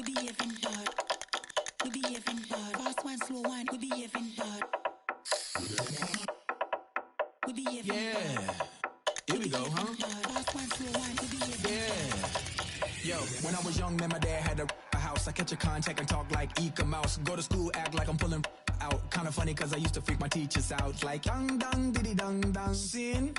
behaving bad. We behaving bad. Fast one, slow one. We behaving bad. We behaving bad. Yeah. Here we go, huh? Fast one, slow one. We behaving Yeah. Yo, when I was young, man, my dad had a house. I catch a contact and talk like Eka Mouse. Go to school, act like I'm pulling out. Kinda funny, cause I used to freak my teachers out. Like, dang, dang, diddy, dang, dang, sin.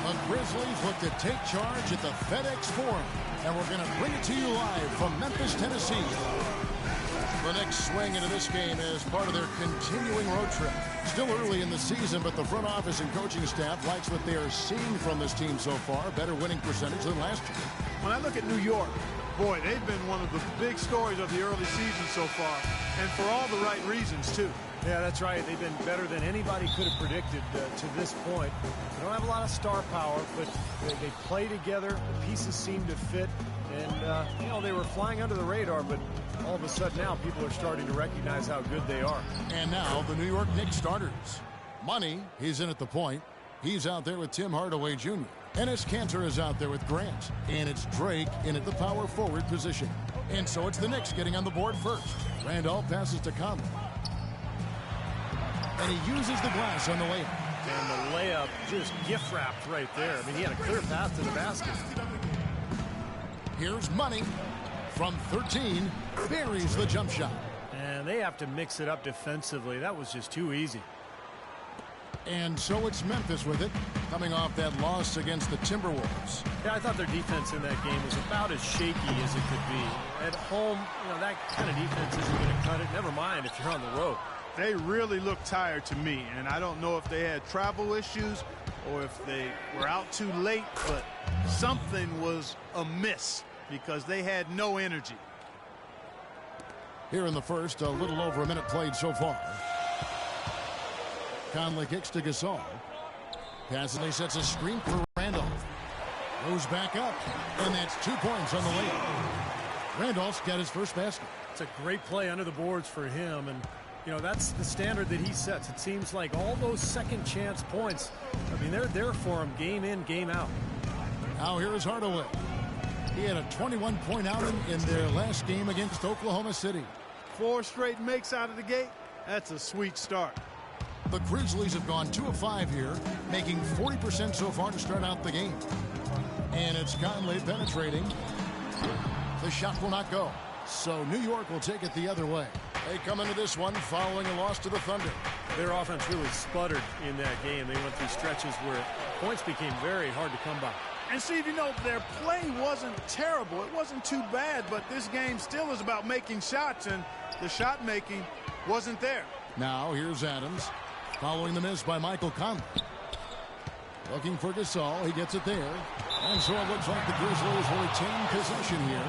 The Grizzlies look to take charge at the FedEx Forum, and we're going to bring it to you live from Memphis, Tennessee. The next swing into this game is part of their continuing road trip. Still early in the season, but the front office and coaching staff likes what they are seeing from this team so far. Better winning percentage than last year. When I look at New York, boy, they've been one of the big stories of the early season so far, and for all the right reasons, too. Yeah, that's right. They've been better than anybody could have predicted to this point. They don't have a lot of star power, but they play together. The pieces seem to fit. And, you know, they were flying under the radar, but all of a sudden now people are starting to recognize how good they are. And now the New York Knicks starters. Money, he's in at the point. He's out there with Tim Hardaway Jr. Enes Kanter is out there with Grant. And it's Drake in at the power forward position. And so it's the Knicks getting on the board first. Randolph passes to Conley. And he uses the glass on the layup. And the layup just gift-wrapped right there. I mean, he had a clear path to the basket. Here's Money from 13. Buries the jump shot. And they have to mix it up defensively. That was just too easy. And so it's Memphis with it, coming off that loss against the Timberwolves. Yeah, I thought their defense in that game was about as shaky as it could be. At home, you know, that kind of defense isn't going to cut it. Never mind if you're on the road. They really look tired to me, and I don't know if they had travel issues or if they were out too late, but something was amiss because they had no energy. Here in the first, a little over a minute played so far. Conley kicks to Gasol. Passley sets a screen for Randolph. Goes back up, and that's 2 points on the layup. Randolph's got his first basket. It's a great play under the boards for him, and you know, that's the standard that he sets. It seems like all those second chance points, I mean, they're there for him game in, game out. Now here is Hardaway. He had a 21-point outing in their last game against Oklahoma City. 4 straight makes out of the gate. That's a sweet start. The Grizzlies have gone 2 of 5 here, making 40% so far to start out the game. And it's Conley penetrating. The shot will not go. So New York will take it the other way. They come into this one following a loss to the Thunder. Their offense really sputtered in that game. They went through stretches where points became very hard to come by. And Steve, you know, their play wasn't terrible. It wasn't too bad, but this game still is about making shots, and the shot making wasn't there. Now here's Adams, following the miss by Michael Conley. Looking for Gasol. He gets it there. And so it looks like the Grizzlies will retain possession here.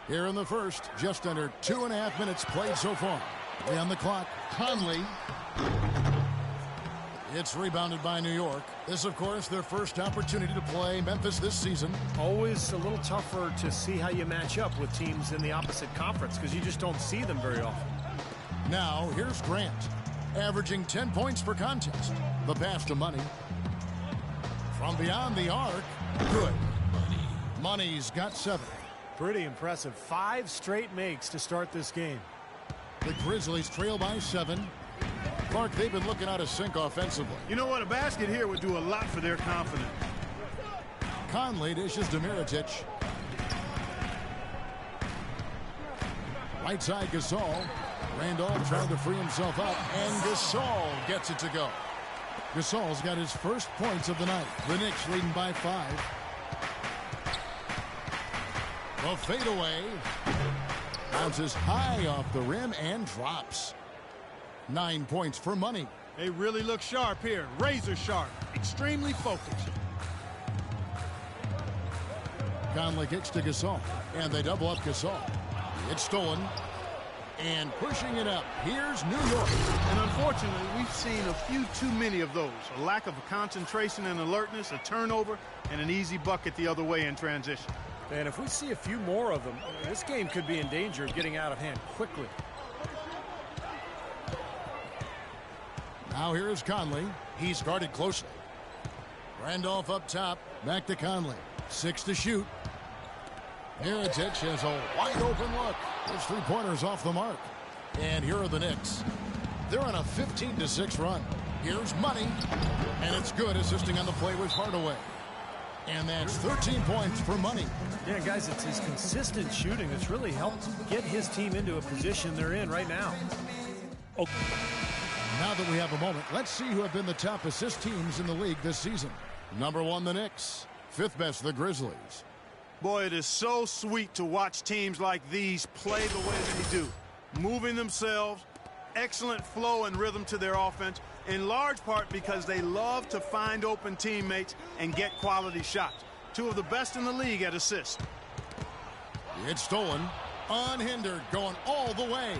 Here in the first, just under 2.5 minutes played so far. Way on the clock, Conley. It's rebounded by New York. This, of course, their first opportunity to play Memphis this season. Always a little tougher to see how you match up with teams in the opposite conference because you just don't see them very often. Now, here's Grant, averaging 10 points per contest. The pass to Money. From beyond the arc, good. Money's got 7. Pretty impressive. 5 straight makes to start this game. The Grizzlies trail by 7. Mark, they've been looking out of sync offensively. You know what? A basket here would do a lot for their confidence. Conley dishes to Mirotic. Right side, Gasol. Randolph trying to free himself up, and Gasol gets it to go. Gasol's got his first points of the night. The Knicks leading by 5. The fadeaway bounces high off the rim and drops. 9 points for Money. They really look sharp here. Razor sharp. Extremely focused. Conley kicks to Gasol, and they double up Gasol. It's stolen, and pushing it up. Here's New York. And unfortunately, we've seen a few too many of those. A lack of concentration and alertness, a turnover, and an easy bucket the other way in transition. And if we see a few more of them, this game could be in danger of getting out of hand quickly. Now here is Conley. He's guarded closely. Randolph up top. Back to Conley. 6 to shoot. Mirotic has a wide open look. His 3-pointers off the mark. And here are the Knicks. They're on a 15-6 run. Here's Money. And it's good. Assisting on the play was Hardaway. And that's 13 points for Money. Yeah, guys, it's his consistent shooting that's really helped get his team into a position they're in right now. Oh. Now that we have a moment, let's see who have been the top assist teams in the league this season. Number 1, the Knicks. 5th best, the Grizzlies. Boy, it is so sweet to watch teams like these play the way they do. Moving themselves, excellent flow and rhythm to their offense, in large part because they love to find open teammates and get quality shots. 2 of the best in the league at assists. It's stolen, unhindered, going all the way.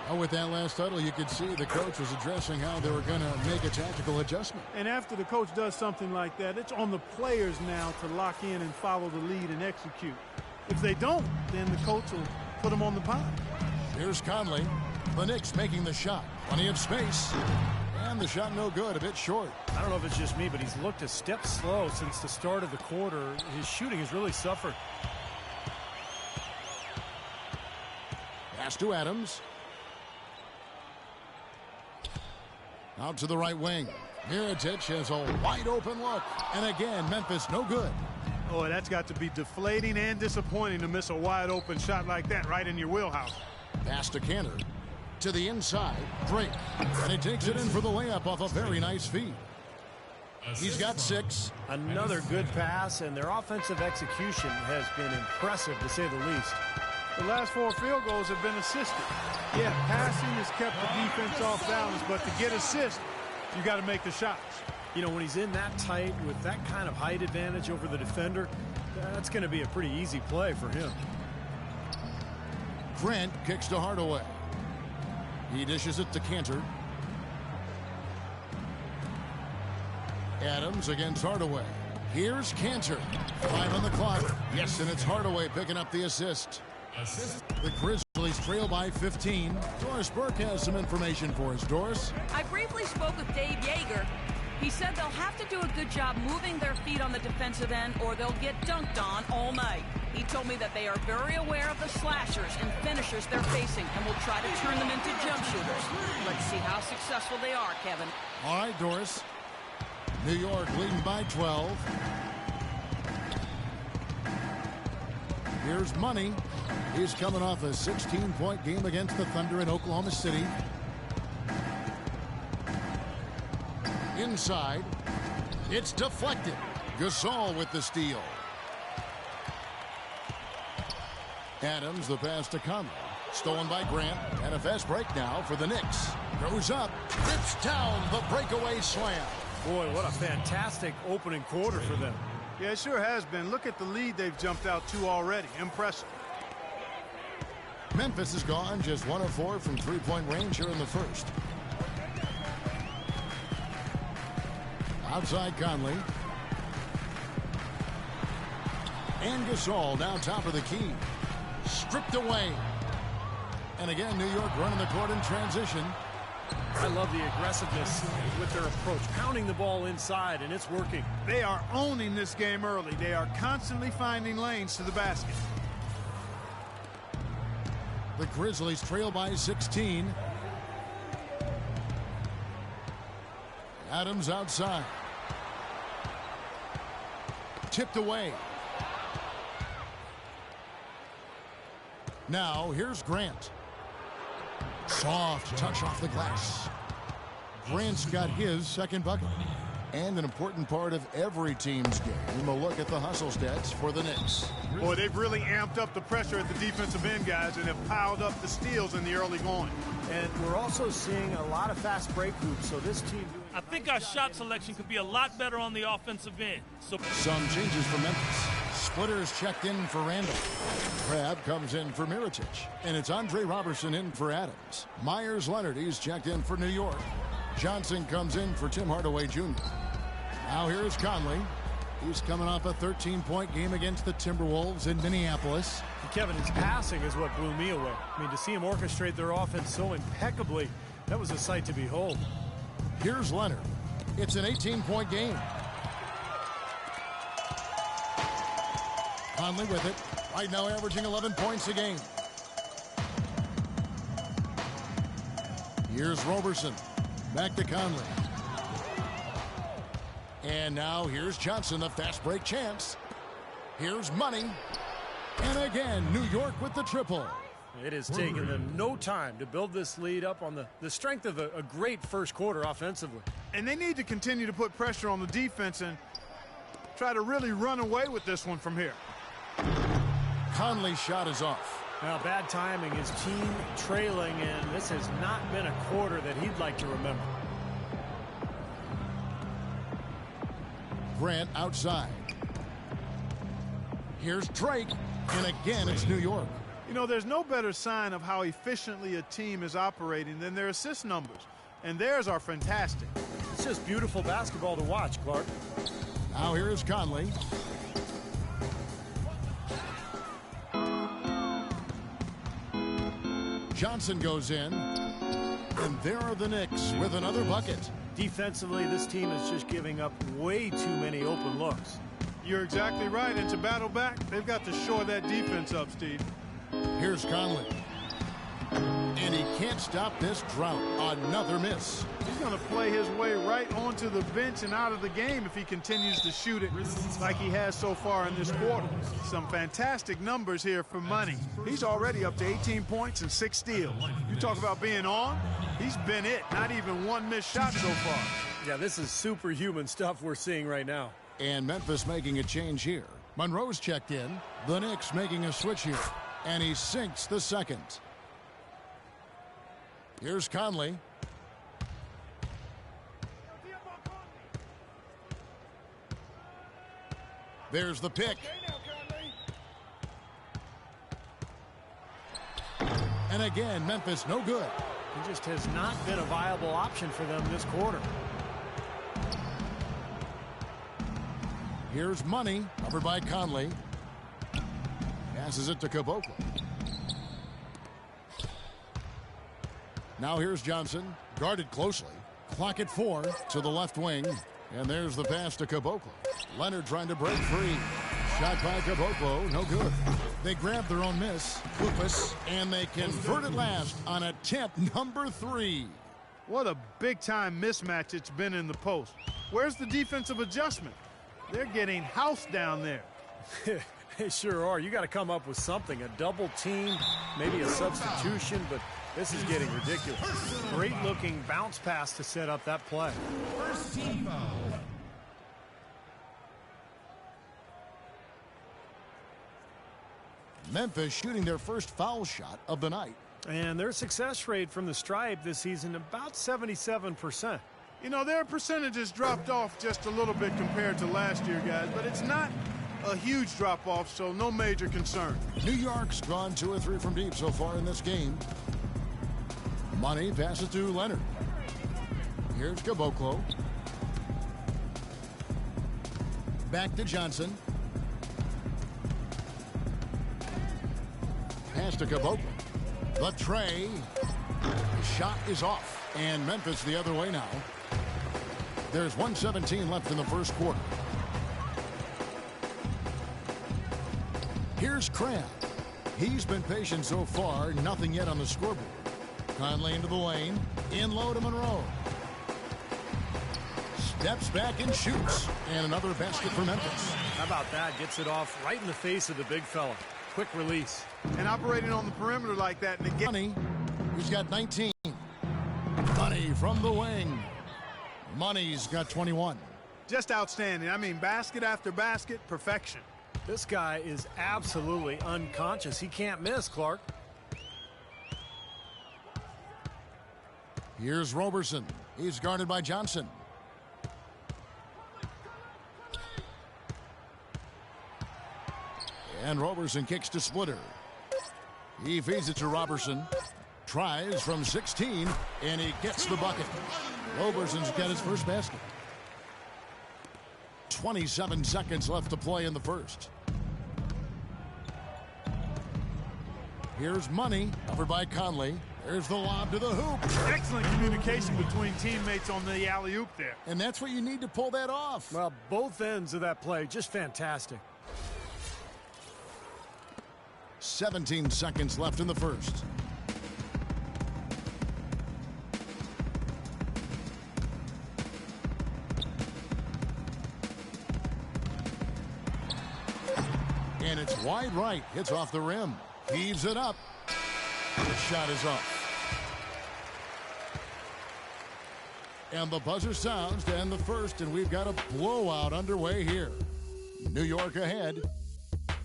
Well, with that last huddle, you could see the coach was addressing how they were going to make a tactical adjustment. And after the coach does something like that, it's on the players now to lock in and follow the lead and execute. If they don't, then the coach will put them on the pile. Here's Conley. The Knicks making the shot. Plenty of space. And the shot no good, a bit short. I don't know if it's just me, but he's looked a step slow since the start of the quarter. His shooting has really suffered. Pass to Adams. Out to the right wing. Mirotic has a wide open look. And again, Memphis no good. Oh, that's got to be deflating and disappointing to miss a wide open shot like that right in your wheelhouse. Pass to Cantor. To the inside. Drake. And he takes it in for the layup off a very nice feed. He's got 6. Another good pass, and their offensive execution has been impressive, to say the least. The last 4 field goals have been assisted. Yeah, passing has kept the defense off balance, but to get assists, you got to make the shots. You know, when he's in that tight with that kind of height advantage over the defender, that's going to be a pretty easy play for him. Grant kicks to Hardaway. He dishes it to Cantor. Adams against Hardaway. Here's Cantor. 5 on the clock. Yes, and it's Hardaway picking up the assist. The Grizzlies trail by 15. Doris Burke has some information for us. Doris? I briefly spoke with Dave Yeager. He said they'll have to do a good job moving their feet on the defensive end or they'll get dunked on all night. He told me that they are very aware of the slashers and finishers they're facing and will try to turn them into jump shooters. Let's see how successful they are, Kevin. All right, Doris. New York leading by 12. Here's Money. He's coming off a 16-point game against the Thunder in Oklahoma City. Inside. It's deflected. Gasol with the steal. Adams, the pass to Conley. Stolen by Grant. And a fast break now for the Knicks. Goes up. Rips down the breakaway slam. Boy, what a fantastic opening quarter for them. Yeah, it sure has been. Look at the lead they've jumped out to already. Impressive. Memphis is gone just 1 of 4 from 3-point range here in the first. Outside Conley. And Gasol now top of the key. Stripped away. And again, New York running the court in transition. I love the aggressiveness with their approach, pounding the ball inside, and it's working. They are owning this game early. They are constantly finding lanes to the basket. The Grizzlies trail by 16. Adams outside. Tipped away. Now here's Grant. Soft touch off the glass. Grant's got his second bucket. And an important part of every team's game, a look at the hustle stats for the Knicks. Boy, they've really amped up the pressure at the defensive end, guys, and have piled up the steals in the early going. And we're also seeing a lot of fast break hoops, so this team... I think our shot selection could be a lot better on the offensive end. Some changes for Memphis. Splitters checked in for Randall. Crabbe comes in for Mirotic. And it's Andre Robertson in for Adams. Myers-Leonard, he's checked in for New York. Johnson comes in for Tim Hardaway Jr. Now here's Conley. He's coming off a 13-point game against the Timberwolves in Minneapolis. Kevin, his passing is what blew me away. I mean, to see him orchestrate their offense so impeccably, that was a sight to behold. Here's Leonard. It's an 18-point game. Conley with it. Right now averaging 11 points a game. Here's Roberson. Back to Conley. And now here's Johnson, a fast break chance. Here's Money. And again, New York with the triple. It has taken them no time to build this lead up on the strength of a great first quarter offensively. And they need to continue to put pressure on the defense and try to really run away with this one from here. Conley's shot is off. Now, bad timing. His team trailing, and this has not been a quarter that he'd like to remember. Grant outside. Here's Drake, and again it's New York. You know, there's no better sign of how efficiently a team is operating than their assist numbers. And theirs are fantastic. It's just beautiful basketball to watch, Clark. Now here's Conley. Johnson goes in. And there are the Knicks with another bucket. Defensively, this team is just giving up way too many open looks. You're exactly right. And to battle back, they've got to shore that defense up, Steve. Here's Conley. And he can't stop this drought. Another miss. He's going to play his way right onto the bench and out of the game if he continues to shoot it like he has so far in this quarter. Some fantastic numbers here for Money. He's already up to 18 points and 6 steals. You talk about being on, he's been it. Not even one missed shot so far. Yeah, this is superhuman stuff we're seeing right now. And Memphis making a change here. Monroe's checked in. The Knicks making a switch here. And he sinks the second. Here's Conley. There's the pick. And again, Memphis no good. He just has not been a viable option for them this quarter. Here's Money, covered by Conley. Passes it to Caboclo. Now here's Johnson, guarded closely. Clock at 4 to the left wing. And there's the pass to Caboclo. Leonard trying to break free. Shot by Caboclo, no good. They grab their own miss, Hoopus, and they convert it last on attempt number 3. What a big-time mismatch it's been in the post. Where's the defensive adjustment? They're getting housed down there. They sure are. You got to come up with something, a double team, maybe a substitution, but this is getting ridiculous. Great looking bounce pass to set up that play. First team foul. Memphis shooting their first foul shot of the night. And their success rate from the stripe this season about 77%. You know, their percentages dropped off just a little bit compared to last year, guys, but it's not a huge drop-off, so no major concern. New York's gone 2 or 3 from deep so far in this game. Money passes to Leonard. Here's Caboclo. Back to Johnson. Pass to Caboclo. The tray. The shot is off. And Memphis the other way now. There's 1:17 left in the first quarter. Here's Crabbe. He's been patient so far. Nothing yet on the scoreboard. Conley into the lane. In low to Monroe. Steps back and shoots. And another basket for Memphis. How about that? Gets it off right in the face of the big fella. Quick release. And operating on the perimeter like that. Money, he's got 19. Money from the wing. Money's got 21. Just outstanding. I mean, basket after basket, perfection. This guy is absolutely unconscious. He can't miss, Clark. Here's Roberson. He's guarded by Johnson. And Roberson kicks to Splitter. He feeds it to Roberson. Tries from 16, and he gets the bucket. Roberson's got his first basket. 27 seconds left to play in the first. Here's Money, covered by Conley. There's the lob to the hoop. Excellent communication between teammates on the alley-oop there. And that's what you need to pull that off. Well, both ends of that play, just fantastic. 17 seconds left in the first. And it's wide right. Hits off the rim. Heaves it up. The shot is off. And the buzzer sounds to end the first, and we've got a blowout underway here. New York ahead,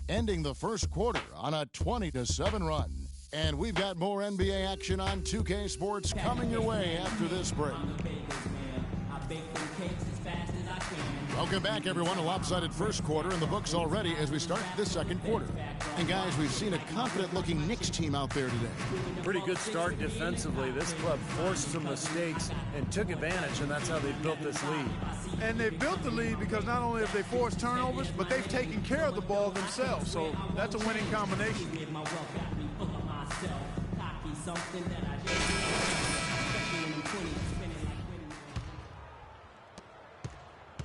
ending the first quarter on a 20-7 run. And we've got more NBA action on 2K Sports coming your way after this break. Welcome back, everyone. A lopsided first quarter in the books already as we start this second quarter. And, guys, we've seen a confident-looking Knicks team out there today. Pretty good start defensively. This club forced some mistakes and took advantage, and that's how they built this lead. And they built the lead because not only have they forced turnovers, but they've taken care of the ball themselves. So that's a winning combination.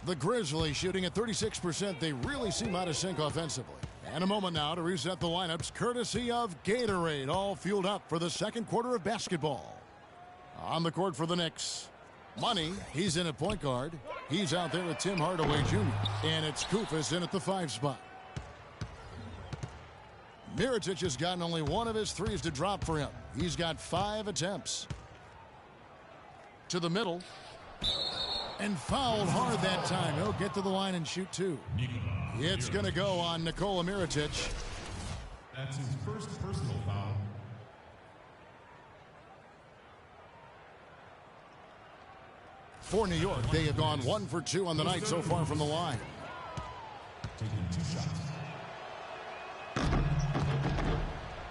The Grizzlies shooting at 36%. They really seem out of sync offensively. And a moment now to reset the lineups courtesy of Gatorade, all fueled up for the second quarter of basketball. On the court for the Knicks, Money, he's in at point guard. He's out there with Tim Hardaway Jr. And it's Koufos in at the 5 spot. Mirotic has gotten only one of his threes to drop for him. He's got 5 attempts. To the middle. And fouled hard that time. He'll get to the line and shoot 2. It's going to go on Nikola Mirotic. That's his first personal foul. For New York, they have gone 1 for 2 on the night so far from the line. Taking 2 shots.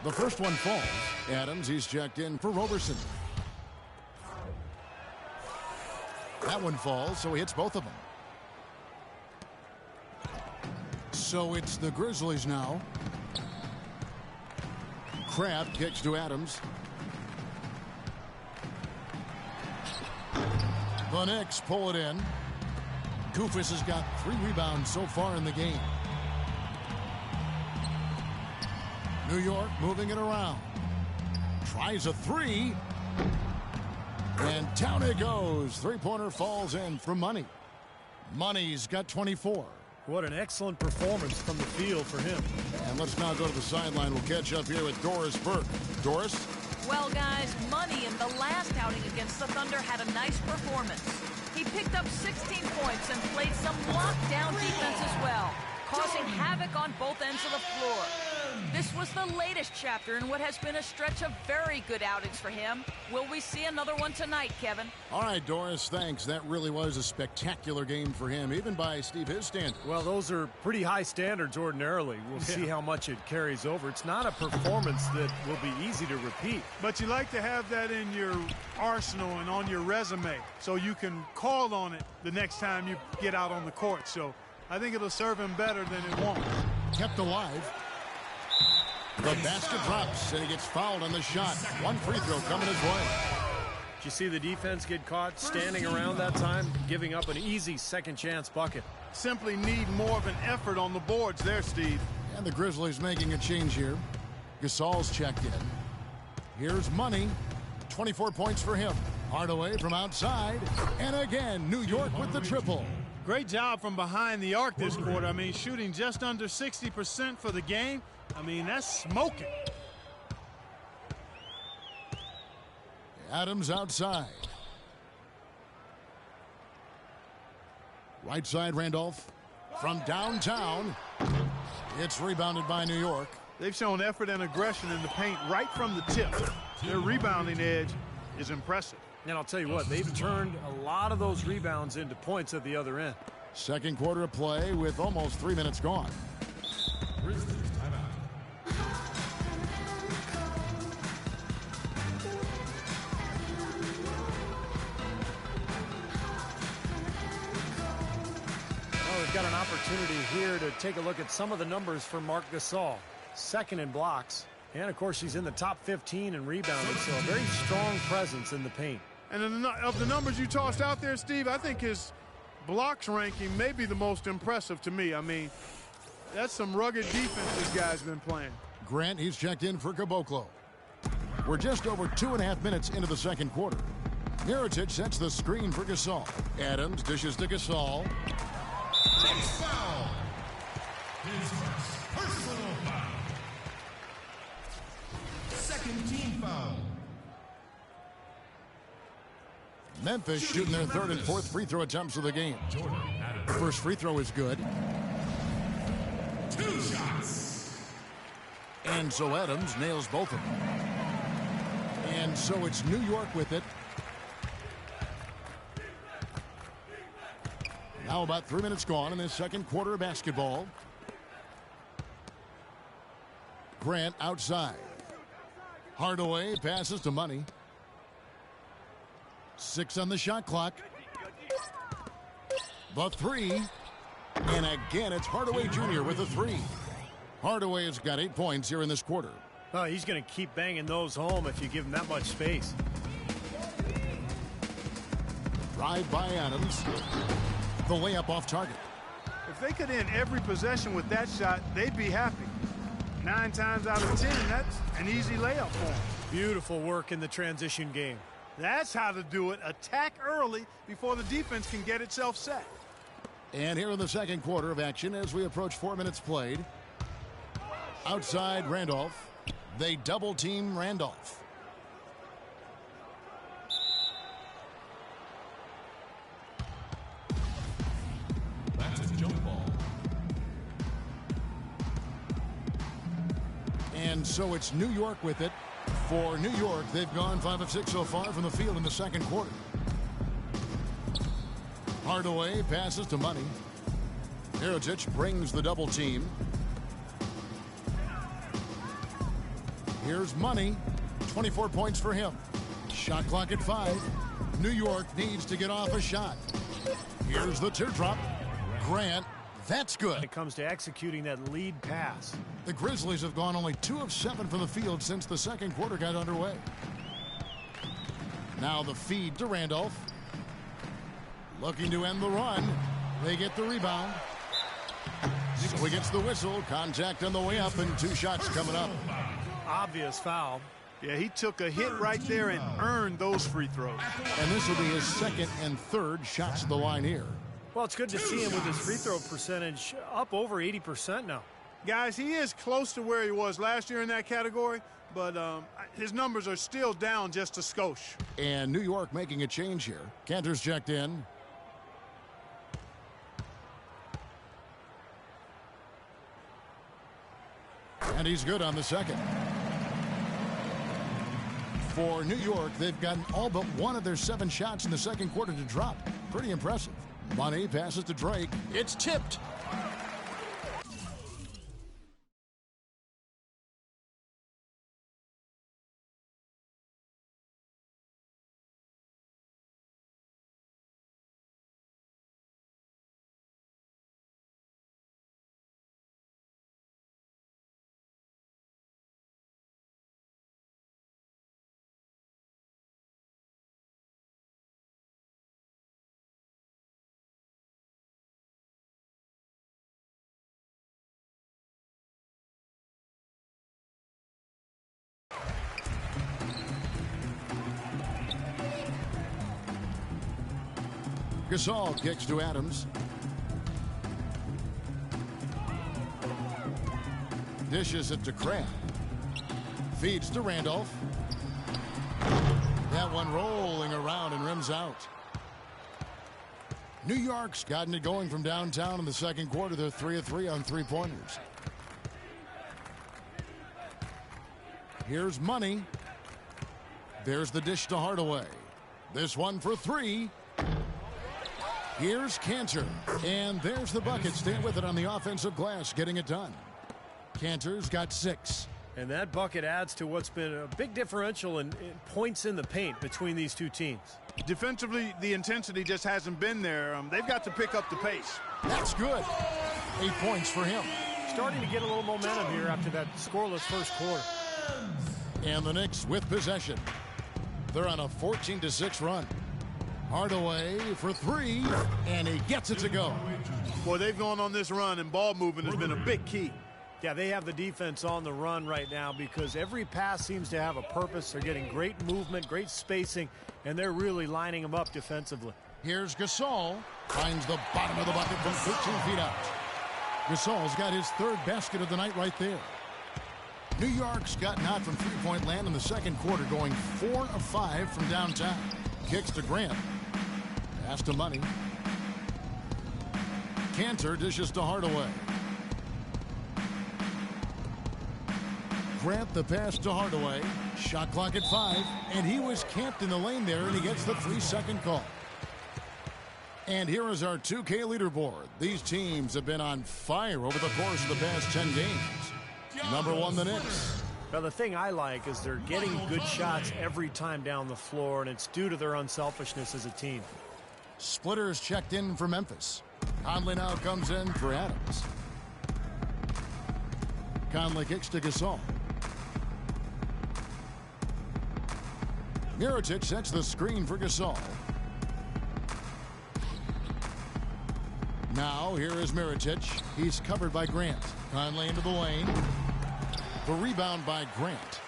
The first one falls. Adams, he's checked in for Roberson. That one falls, so he hits both of them. So it's the Grizzlies now. Kraft kicks to Adams. The Knicks pull it in. Koufos has got 3 rebounds so far in the game. New York moving it around. Tries a 3. And down it goes. 3-pointer falls in from Money. Money's got 24. What an excellent performance from the field for him. And let's now go to the sideline. We'll catch up here with Doris Burke. Doris? Well, guys, Money in the last outing against the Thunder had a nice performance. He picked up 16 points and played some lockdown defense as well, causing havoc on both ends of the floor. This was the latest chapter in what has been a stretch of very good outings for him. Will we see another one tonight, Kevin? All right, Doris, thanks. That really was a spectacular game for him, even by Steve his standards. Well, those are pretty high standards ordinarily. We'll see how much it carries over. It's not a performance that will be easy to repeat. But you like to have that in your arsenal and on your resume so you can call on it the next time you get out on the court. So I think it'll serve him better than it won't. Kept alive. The basket drops, and he gets fouled on the shot. 1 free throw coming his way. Did you see the defense get caught standing around that time, giving up an easy second chance bucket? Simply need more of an effort on the boards there, Steve. And the Grizzlies making a change here. Gasol's checked in. Here's Money. 24 points for him. Hardaway from outside. And again, New York with the triple. Great job from behind the arc this quarter. I mean, shooting just under 60% for the game. I mean, that's smoking. Adams outside. Right side, Randolph. From downtown. It's rebounded by New York. They've shown effort and aggression in the paint right from the tip. Their rebounding edge is impressive. And I'll tell you what, they've turned a lot of those rebounds into points at the other end. Second quarter of play with almost 3 minutes gone. Grizzlies timeout. Well, we've got an opportunity here to take a look at some of the numbers for Marc Gasol. Second in blocks. And, of course, he's in the top 15 in rebounding, so a very strong presence in the paint. And of the numbers you tossed out there, Steve, I think his blocks ranking may be the most impressive to me. I mean, that's some rugged defense this guy's been playing. Grant, he's checked in for Caboclo. We're just over 2.5 minutes into the second quarter. Mirotic sets the screen for Gasol. Adams dishes to Gasol. Takes foul. His first personal foul. Second team foul. Memphis shooting their third and fourth free throw attempts of the game. Jordan Adams. First free throw is good. 2 shots. And so Adams nails both of them. And so it's New York with it. Now about 3 minutes gone in this second quarter of basketball. Grant outside. Hardaway passes to Money. 6 on the shot clock. The three. And again, it's Hardaway Jr. with the three. Hardaway has got 8 points here in this quarter. Oh, he's going to keep banging those home if you give him that much space. Drive by Adams. The layup off target. If they could end every possession with that shot, they'd be happy. 9 times out of 10, that's an easy layup for them. Beautiful work in the transition game. That's how to do it. Attack early before the defense can get itself set. And here in the second quarter of action as we approach 4 minutes played. Outside Randolph. They double team Randolph. That's a jump ball. And so it's New York with it. For New York, they've gone 5 of 6 so far from the field in the second quarter. Hardaway passes to Money. Mirotic brings the double team. Here's Money. 24 points for him. Shot clock at 5. New York needs to get off a shot. Here's the teardrop. Grant. That's good. When it comes to executing that lead pass. The Grizzlies have gone only 2 of 7 from the field since the second quarter got underway. Now the feed to Randolph. Looking to end the run. They get the rebound. So he gets the whistle. Contact on the way up and 2 shots coming up. Obvious foul. Yeah, he took a hit right there and earned those free throws. And this will be his second and third shots at the line here. Well, it's good to see him with his free throw percentage up over 80% now. Guys, he is close to where he was last year in that category, but his numbers are still down just a skosh. And New York making a change here. Cantor's checked in. And he's good on the second. For New York, they've gotten all but 1 of their 7 shots in the second quarter to drop. Pretty impressive. Money passes to Drake. It's tipped. Gasol kicks to Adams. Dishes it to Kraft. Feeds to Randolph. That one rolling around and rims out. New York's gotten it going from downtown in the second quarter. They're 3 of 3 on three-pointers. Here's Money. There's the dish to Hardaway. This one for three. Here's Cantor. And there's the bucket. Stay with it on the offensive glass, getting it done. Cantor's got 6. And that bucket adds to what's been a big differential in points in the paint between these two teams. Defensively, the intensity just hasn't been there. They've got to pick up the pace. That's good. 8 points for him. Starting to get a little momentum here after that scoreless first quarter. And the Knicks with possession. They're on a 14-6 run. Hardaway for 3, and he gets it to go. Boy, they've gone on this run, and ball movement has been a big key. Yeah, they have the defense on the run right now because every pass seems to have a purpose. They're getting great movement, great spacing, and they're really lining them up defensively. Here's Gasol. Finds the bottom of the bucket from 13 feet out. Gasol's got his 3rd basket of the night right there. New York's gotten out from three-point land in the second quarter, going 4 of 5 from downtown. Kicks to Grant. Pass to Money. Cantor dishes to Hardaway. Grant the pass to Hardaway. Shot clock at 5, and he was camped in the lane there, and he gets the 3-second call. And here is our 2K leaderboard. These teams have been on fire over the course of the past 10 games. Number 1, the Knicks. Now, the thing I like is they're getting good shots every time down the floor, and it's due to their unselfishness as a team. Splitters checked in for Memphis. Conley now comes in for Adams. Conley kicks to Gasol. Mirotic sets the screen for Gasol. Now here is Mirotic. He's covered by Grant. Conley into the lane. The rebound by Grant.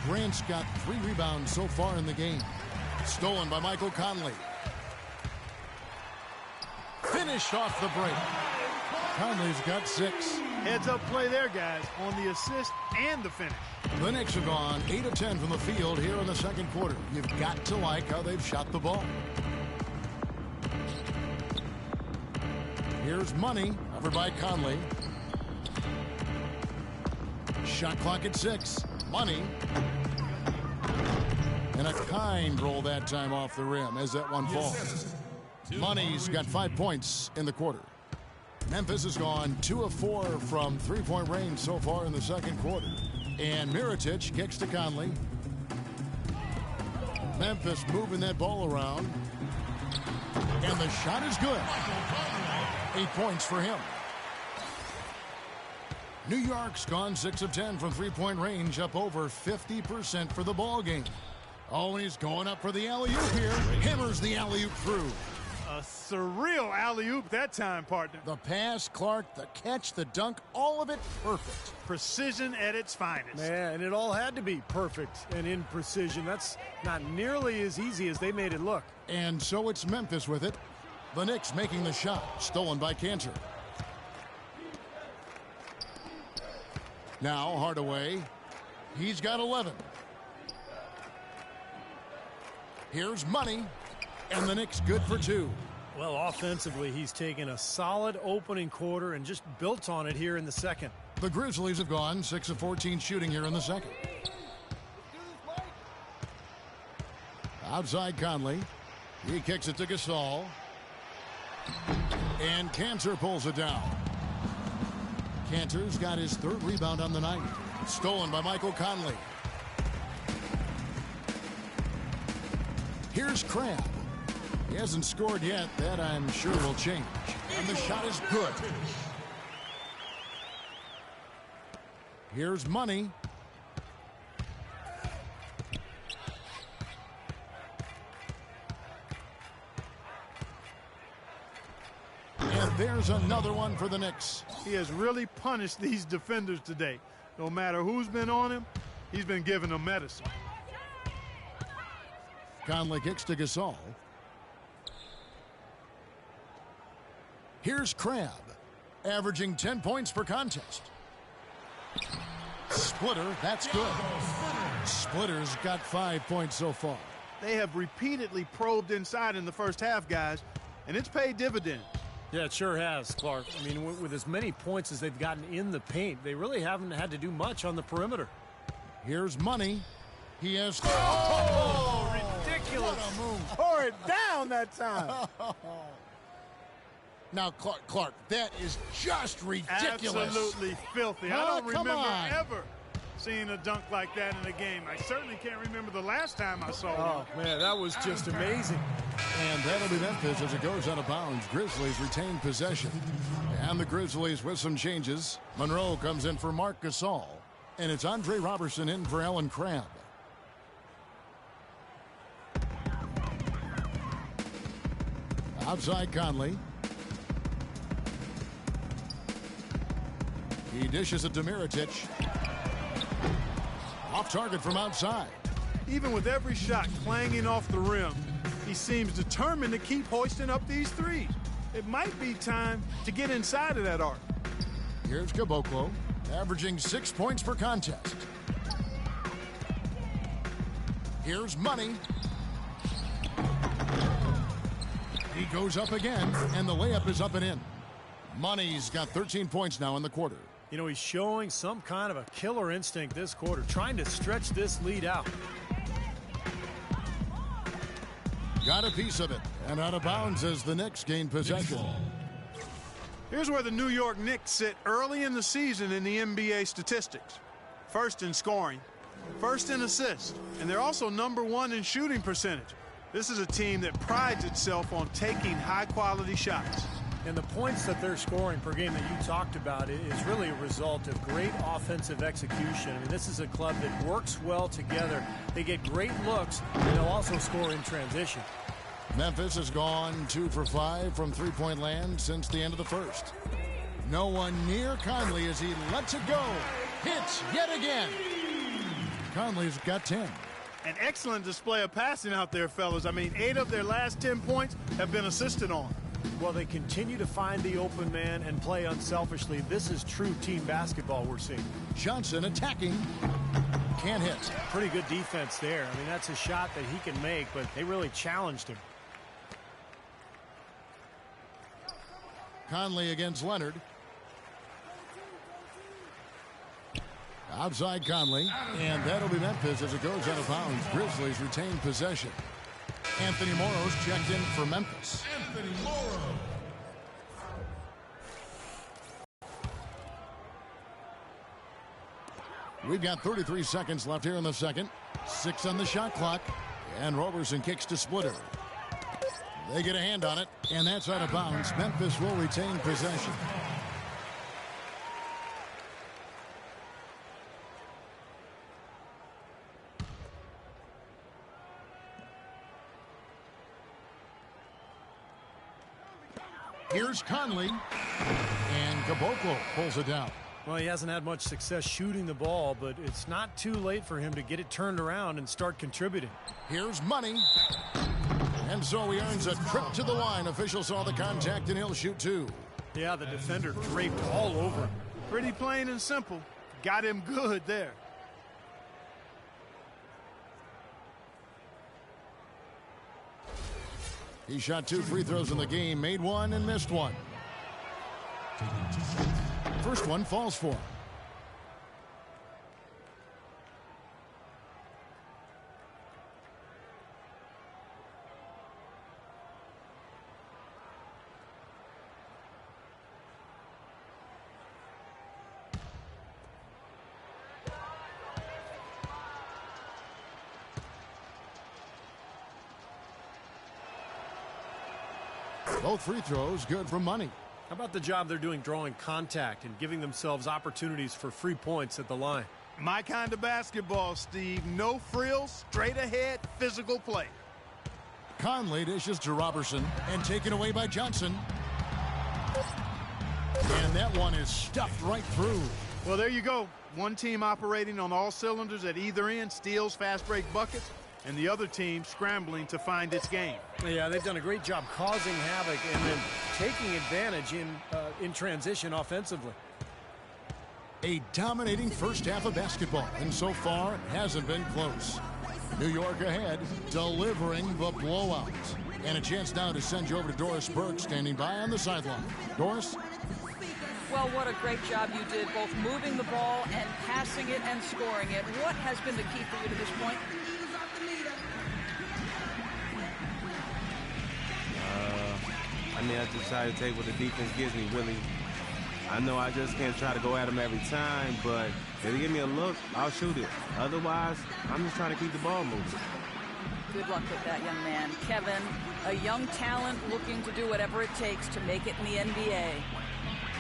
Grant's got 3 rebounds so far in the game. Stolen by Michael Conley. Finished off the break. Conley's got 6. Heads-up play there, guys, on the assist and the finish. The Knicks have gone 8 of 10 from the field here in the second quarter. You've got to like how they've shot the ball. Here's Money, covered by Conley. Shot clock at 6. Money. And a kind roll that time off the rim as that one falls. Money's got 5 points in the quarter. Memphis has gone 2 of 4 from three-point range so far in the second quarter. And Mirotic kicks to Conley. Memphis moving that ball around. And the shot is good. 8 points for him. New York's gone 6 of 10 from three-point range, up over 50% for the ball game. Oh, and he's going up for the alley-oop here. Hammers the alley-oop through. A surreal alley-oop that time, partner. The pass, Clark, the catch, the dunk, all of it perfect. Precision at its finest. Man, and it all had to be perfect and in precision. That's not nearly as easy as they made it look. And so it's Memphis with it. The Knicks making the shot, stolen by Cantor. Now Hardaway. He's got 11. Here's Money. And the Knicks good for 2. Well, offensively, he's taken a solid opening quarter and just built on it here in the second. The Grizzlies have gone 6 of 14 shooting here in the second. Outside Conley. He kicks it to Gasol. And Cantor pulls it down. Cantor's got his 3rd rebound on the night. Stolen by Michael Conley. Here's Crab. He hasn't scored yet. That, I'm sure, will change. And the shot is good. Here's Money. And there's another one for the Knicks. He has really punished these defenders today. No matter who's been on him, he's been giving them medicine. Conley kicks to Gasol. Here's Crabb, averaging 10 points per contest. Splitter, that's good. Splitter's got 5 points so far. They have repeatedly probed inside in the first half, guys, and it's paid dividends. Yeah, it sure has, Clark. I mean, with as many points as they've gotten in the paint, they really haven't had to do much on the perimeter. Here's Money. He has... Oh, ridiculous. What a move. Pour it down that time. Now, Clark, that is just ridiculous. Absolutely filthy. I don't Come remember on. ever seeing a dunk like that in a game. I certainly can't remember the last time I saw one. Oh, man, that was just amazing. And that'll be Memphis as it goes out of bounds. Grizzlies retain possession. And the Grizzlies with some changes. Monroe comes in for Mark Gasol. And it's Andre Robertson in for Allen Crabb. Outside Conley. He dishes it to Mirotic. Off target from outside. Even with every shot clanging off the rim, he seems determined to keep hoisting up these threes. It might be time to get inside of that arc. Here's Caboclo, averaging 6 points per contest. Here's Money. He goes up again, and the layup is up and in. Money's got 13 points now in the quarter. You know, he's showing some kind of a killer instinct this quarter, trying to stretch this lead out. Got a piece of it, and out of bounds as the Knicks gain possession. Here's where the New York Knicks sit early in the season in the NBA statistics. First in scoring, first in assists, and they're also #1 in shooting percentage. This is a team that prides itself on taking high-quality shots. And the points that they're scoring per game that you talked about is really a result of great offensive execution. I mean, this is a club that works well together. They get great looks, and they'll also score in transition. Memphis has gone 2 for 5 from three-point land since the end of the first. No one near Conley as he lets it go. Hits yet again. Conley's got 10. An excellent display of passing out there, fellas. I mean, 8 of their last 10 points have been assisted on. Well, they continue to find the open man and play unselfishly. This is true team basketball we're seeing. Johnson attacking. Can't hit. Pretty good defense there. I mean, that's a shot that he can make, but they really challenged him. Conley against Leonard. Outside Conley. And that'll be Memphis as it goes out of bounds. Grizzlies retain possession. Anthony Morrow's checked in for Memphis. Anthony Morrow. We've got 33 seconds left here in the second. 6 on the shot clock. And Robertson kicks to Splitter. They get a hand on it, and that's out of bounds. Memphis will retain possession. Here's Conley, and Caboclo pulls it down. Well, he hasn't had much success shooting the ball, but it's not too late for him to get it turned around and start contributing. Here's Money. And so he earns a trip to the line. Official saw the contact, and he'll shoot 2. Yeah, the defender draped all over him. Pretty plain and simple. Got him good there. He shot 2 free throws in the game, made 1 and missed 1. First one falls for him. Both free throws good for Money. How about the job they're doing drawing contact and giving themselves opportunities for free points at the line? My kind of basketball, Steve. No frills, straight ahead, physical play. Conley dishes to Robertson and taken away by Johnson. And that one is stuffed right through. Well, there you go. One team operating on all cylinders at either end, steals, fast break buckets. and the other team scrambling to find its game. Yeah, they've done a great job causing havoc and then taking advantage in transition offensively. A dominating first half of basketball, and so far it hasn't been close. New York ahead, delivering the blowout. And a chance now to send you over to Doris Burke, standing by on the sideline. Doris? Well, what a great job you did, both moving the ball and passing it and scoring it. What has been the key for you to this point? I just try to take what the defense gives me, really. I know I just can't try to go at them every time, but if they give me a look, I'll shoot it. Otherwise, I'm just trying to keep the ball moving. Good luck with that, young man. Kevin, a young talent looking to do whatever it takes to make it in the NBA.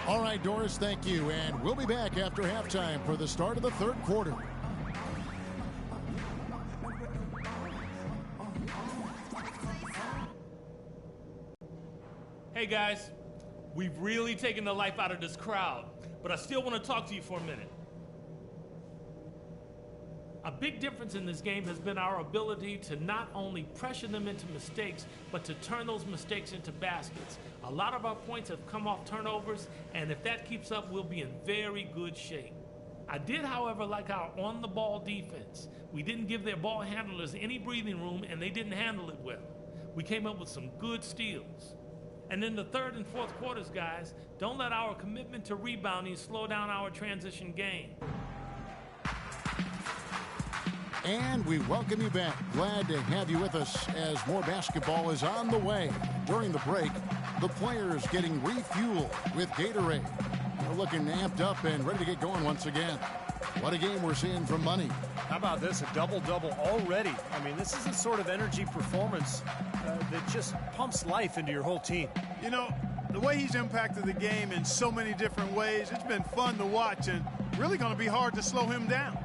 All right, Doris, thank you. And we'll be back after halftime for the start of the third quarter. Hey guys, we've really taken the life out of this crowd, but I still want to talk to you for a minute. A big difference in this game has been our ability to not only pressure them into mistakes, but to turn those mistakes into baskets. A lot of our points have come off turnovers, and if that keeps up, we'll be in very good shape. I did, however, like our on-the-ball defense. We didn't give their ball handlers any breathing room, and they didn't handle it well. We came up with some good steals. And in the third and fourth quarters, guys, don't let our commitment to rebounding slow down our transition game. And we welcome you back. Glad to have you with us as more basketball is on the way. During the break, the players getting refueled with Gatorade. They're looking amped up and ready to get going once again. What a game we're seeing from Money. How about this, a double-double already? I mean, this is a sort of energy performance that just pumps life into your whole team. You know, the way he's impacted the game in so many different ways, it's been fun to watch and really going to be hard to slow him down.